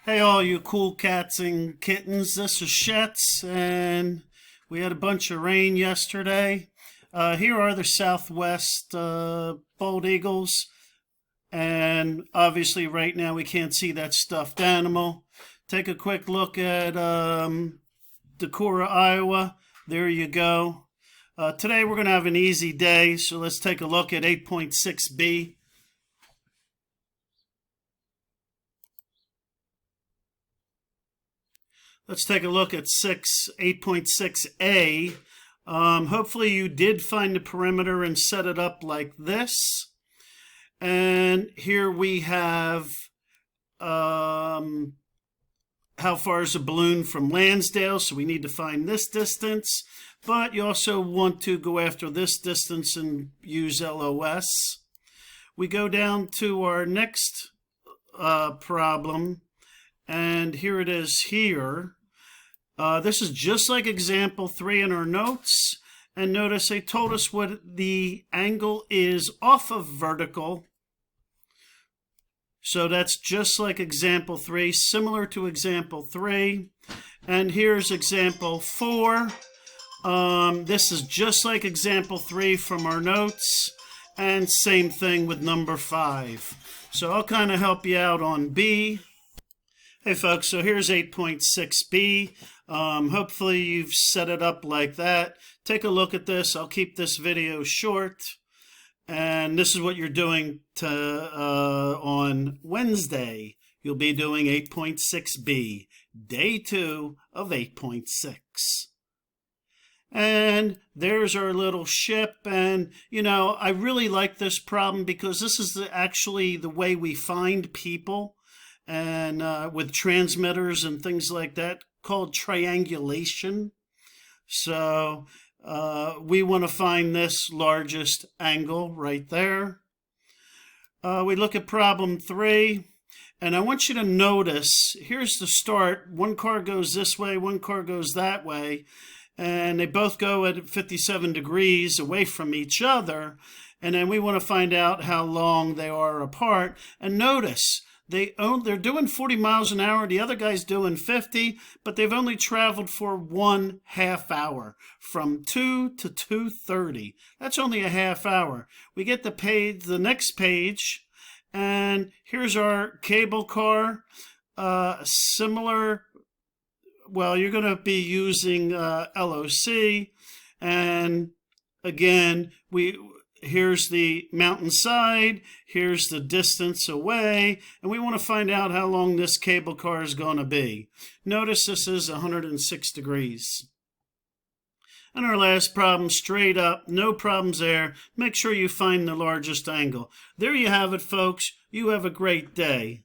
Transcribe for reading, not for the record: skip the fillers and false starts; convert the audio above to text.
Hey, all you cool cats and kittens. This is Shetz, and we had a bunch of rain yesterday. Here are the Southwest bald eagles, and obviously, right now, we can't see that stuffed animal. Take a quick look at Decorah, Iowa. There you go. Today, we're going to have an easy day, so let's take a look at 8.6b. Let's take a look at 8.6a. Hopefully you did find the perimeter and set it up like this. And here we have how far is a balloon from Lansdale, so we need to find this distance. But you also want to go after this distance and use LOS. We go down to our next problem, and here it is here. This is just like example 3 in our notes. And notice they told us what the angle is off of vertical. So that's just like example 3, similar to example 3. And here's example 4. This is just like example 3 from our notes. And same thing with number 5. So I'll kind of help you out on B. Hey folks, so here's 8.6b. Hopefully you've set it up like that. Take a look at this. I'll keep this video short. And this is what you're doing on Wednesday. You'll be doing 8.6b, day 2 of 8.6. And there's our little ship. And, you know, I really like this problem because this is actually the way we find people. And with transmitters and things like that, called triangulation. So we want to find this largest angle right there. We look at problem 3, and I want you to notice, here's the start. One car goes this way, one car goes that way, and they both go at 57 degrees away from each other. And then we want to find out how long they are apart. And notice, they're doing 40 miles an hour. The other guy's doing 50, but they've only traveled for 1/2 hour, from 2 to 2:30. That's only a half hour. We get the next page, and here's our cable car. Similar, well, you're going to be using LOC, and again, here's the mountainside, here's the distance away, and we want to find out how long this cable car is going to be. Notice this is 106 degrees. And our last problem, straight up, no problems there. Make sure you find the largest angle. There you have it, folks. You have a great day.